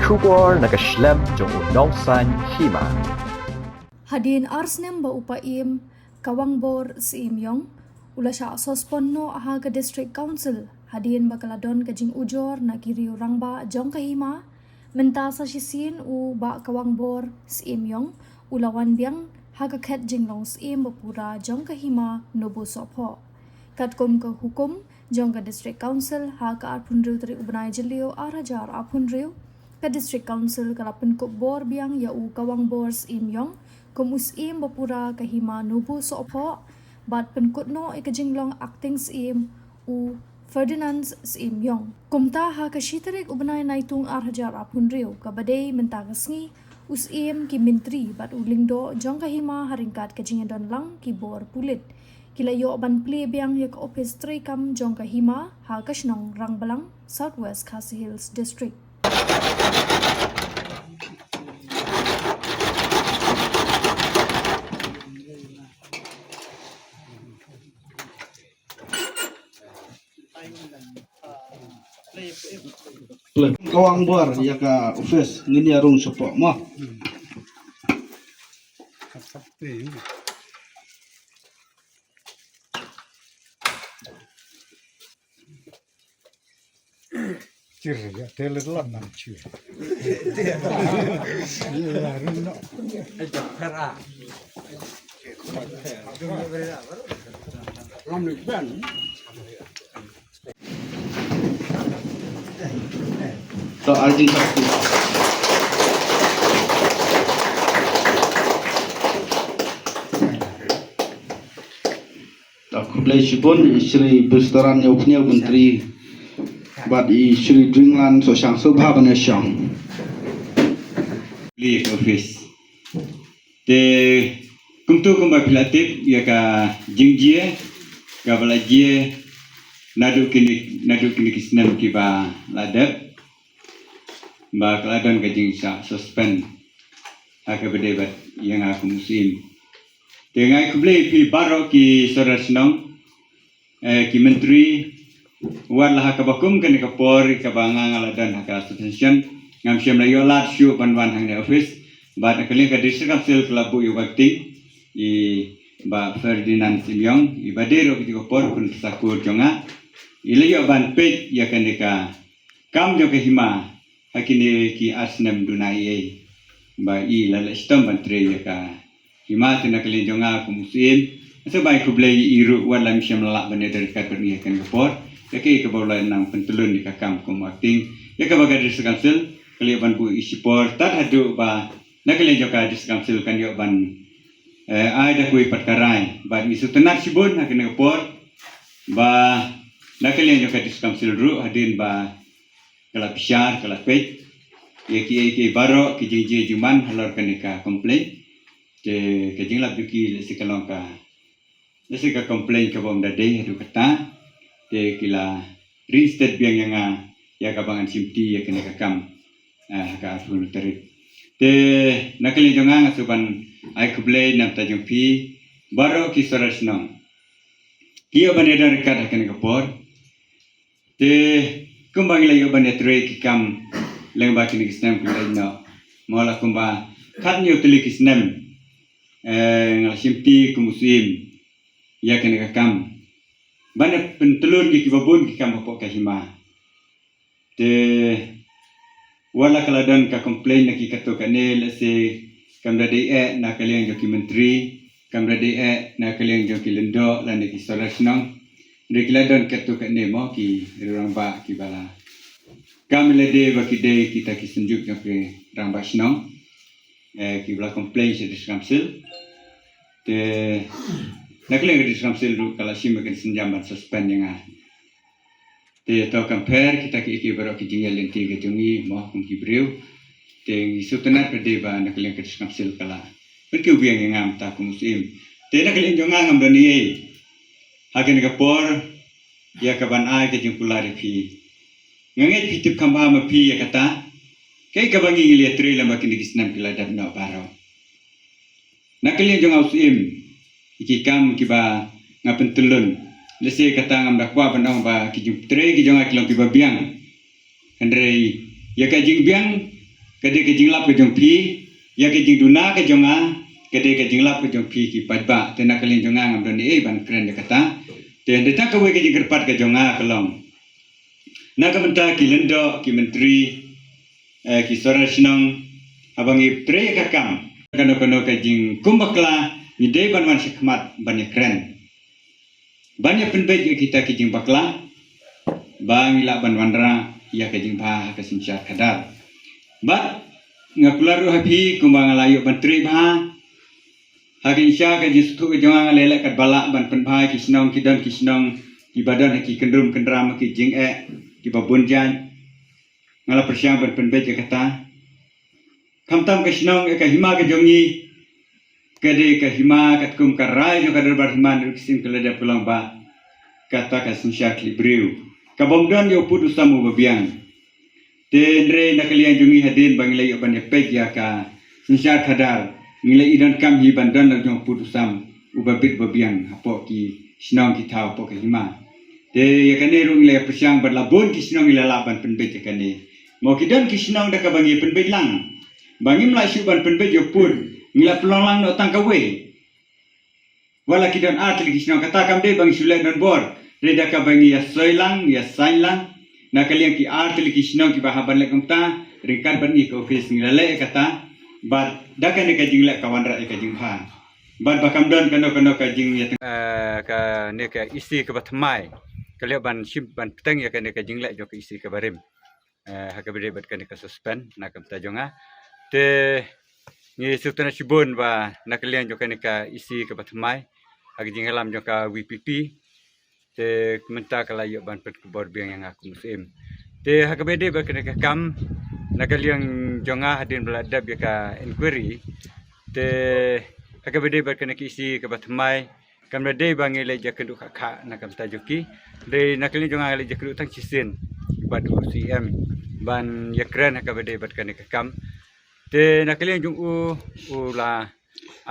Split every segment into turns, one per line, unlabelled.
Shubor nakaslem jong unongsan hima.
Hadin arsnem ba upaim kawangbor siimyong ula sya sosponno ahaga district council hadin bakaladon kajing ujor na kiriu rangba jong kahima mentasa sisin u ba kawangbor siimyong ulawan biang haga ket jinglong siim bapura jong kahima nobo sopho katkom ka hukum jong ka district council haga arpunriu dari ubnai jelio arajar arpunriu ka district council kalapun ko bor biang ya u kawangbor siimyong Kumus-im bapura kahima nubu sopo bat penkutno ikajinglong acting sim u Ferdinand sim yong. Kumta ha kashitarik ubnay naitung arhajar apunriu kabadey mentagasngi usim ki menteri bat ulingdo jong kahima haringkat kajingadon lang ki bor pulit. Kilayo ban pli biang yak office kam jong kahima ha kashnong rangbalang Southwest Khasi Hills District.
Kawang bor ya ka office ngini arung support mo.
Cirja teler lanang ciu.
So arjing sakti. Aku beli sipun Sri Bestoran Yopnia Menteri bat Sri Dringlan so sang subha bana sang.
Leave office. Te kumtu kumba pilatif ya ka jingjie ka balajie nadu kini kisnam ki ba ladap ba keladon ka jingsa suspend aka bedebat yang aku musim. Dengan aku beli pi baro ki sorasnong ki menteri walah ka bakum kan ka por ka banga ngaladan ka suspension ngam syam la yo lat syu ban hang office ba akali ka district council kelabu yu bakti i ba Ferdinand Simyong i badero ki ko por kun sakur jonga ilayo ban pej ya kan ka kam jo ke hima hakini ki asnam dunai ba i la stom ban tre ya ka hima tena kali jonga ku musim so bai ku blei iru wala syam la ban der ka per ya kan ko por yake ke bola nang pentulun di kakam ko acting ya ka baga district council kali ban bu isi por tat hadu ba nakali joka district council kan yo ban ada kui perkarai ba isu tenat sibun hakini ko por ba nakali joka district council ru hadin ba kala pisyar kala pej yaki baro ki jingje juman halor kanika komplain te ke jingla biki sekalong ka lesika komplain ka bom dade hadu kata te kila reinstate biang yang ya kabangan simti ya kanika kam ka afun terit te nakali jonga ngasuban ai kublei nam tajung pi baro ki sorasnong kio baneda rekat kanika por te kumbang la yo banetre ki kam leng ba kini kisnem ki no mola kumba khat nyu tuli kisnem ngal simti kumusim ya kini kam bana pentulur ki babun ki kam pokok kahima te wala kaladan ka complain na ki kato kanel se kamda de na kaliang jo ki menteri kamda de na kaliang jo ki lendo lan ki sorasnong Rekladon ketu kat nemo ki ramba ki bala. Kami lede baki de kita ki senjuk yang ke ramba snong. Ki bala complain se diskamsil. Te nakle ke diskamsil ru kala sim ke senjaman suspend yang te to compare kita ki baro ki jingel lenti ke jungi mo kum ki breu. Te isu tenat ke de ba nakle ke diskamsil kala. Perki ubiang yang ngam ta kumusim. Te nakle jonga ngam dani hagen ka por ya ka ban ai ke jingpulari pi nganget pitip kamba ma pi ya kata kai ka bangi ngile tri la makin kisnam pila dab no baro nakali jong ausim iki kam ki ba ngapen tulun lese kata ngam dakwa bandang ba ki jing tri ki jong akilong pi babiang andre ya ka jing biang kade ke jinglap ke jong pi ya ke jing duna ke jonga kade ke jinglap ke jong pi ki padba te nak kalin jonga ngam don ban kren de kata te ndeta ke we ke jing kerpat ke jonga kelong na ka menta ki lendo ki menteri ki sora sinong abangi pre ka kam kano ke jing kumbakla ni de ban man sikmat ban kren banyak penbej kita ke jing bakla bang ila ban wandra ya ke jing ba ke sinsyat kadar ba ngakularu hapi kumbang layu menteri ba hakin sya ke jistu ke jonga lele kat balak ban penbai ki sinong ki sinong ki badan ki kendrum kendram ki jing ki babun jan ngala persyang ban penbej kata kamtam ke sinong ke hima ke jongi kade ke hima kat kum karai jo kadar bar hima dur kisim kelada pulang ba kata ka sinsyat libriu kabomdan yo pudu samu babiang Tendre nakalian jungi hadin bangilai oban peg ya ka sinsyat kadar ngilai idan kam hi bandan na jong putusam ubabit babiang hapo ki sinong ki tau po ke hima te ya kane rung le persyang berlabun ki sinong ilalaban penbet ya kane mo kidan ki sinong da ka bangi penbet lang bangi melayu ban penbet yo pur ngila pelong lang no tang kawe wala kidan atli ki sinong kata kam de bangi sulai don bor reda ka bangi ya soilang ya sainlang na kalian ki artil ki sinong ki bahaban le kumta ringkat ban ki office ngilale kata bat dakan ka jing le kawan ra ka jing ha bat bakam don kano ka jing ya ka ne ka isi ka batmai kalian ban ship ban petang ya ka ne ka jing le jo ka isi ka barim ha ka bede bat ka ne ka suspend na kam ta jonga te ni sutana sibon ba na kalian jo ka ne ka isi ka batmai ha ka jing halam jo ka WPP te menta kala yo ban pet kubor biang yang aku musim te hakabede ba kene ka kam nakaliang jonga hadin beladab ya ka inquiry te hakabede ba kene isi ka batmai kam de bangi le jakendu kha nakam tajuki de nakali jonga le jakendu tang sisin badu CM ban yakran hakabede ba kene ka kam te nakaliang jung ula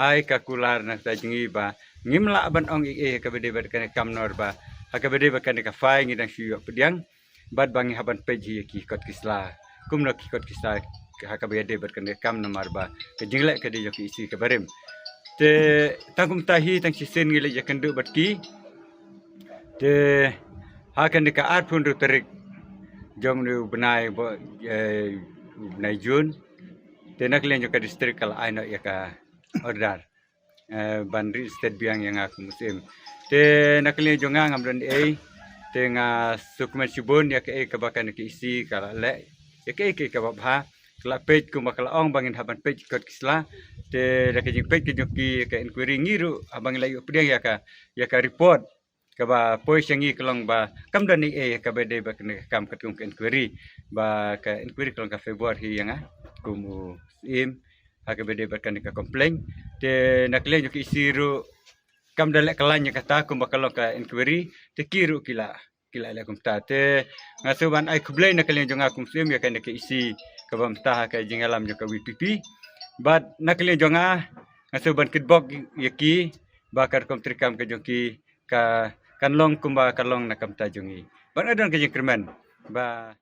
ai ka kular nak tajingi ba ngimla ban ong hakabede ba kene kam nor ba hakabede bakan ka fai ngidang siyo pediang bad bangi haban peji ki kot kisla kumna ki kot kisla hakabede bakan kam namar ba ke jingle ke de yoki isi ke barim te tangkum tahi tang sisen ngile jakandu batki te hakan ka art pun terik jong nu benai bo benai jun te nak len joka distrik kala aino ya ka ordar bandri state biang yang aku musim te nakli jonga ngamdan te nga sukmen sibun ya ke kabakan ke isi kala le ya ke kababha kala page ku makala ong bangin haban page kot kisla te da ke jing page ke joki ke inquiry ngiru abang layu pediang ya ka report ka ba poi sangi kelong ba kamdan ni ka bede ba kam katung ke inquiry ba ka inquiry kelong ka Februari yang kumu im ka bede ba ka complain te nakli joki isi ru kam dalek kalanya kata aku bakal ka inquiry te kiru kila le kumta te ngasuban ai kublai na kalian jonga kum sim ya kan ke isi ka bamta ka jingalam jo ka WPP but na kalian jonga ngasuban kitbok yaki bakar kom trikam ke jonki ka kanlong kumba kalong na kam ta jongi ban adon ke jingkerman ba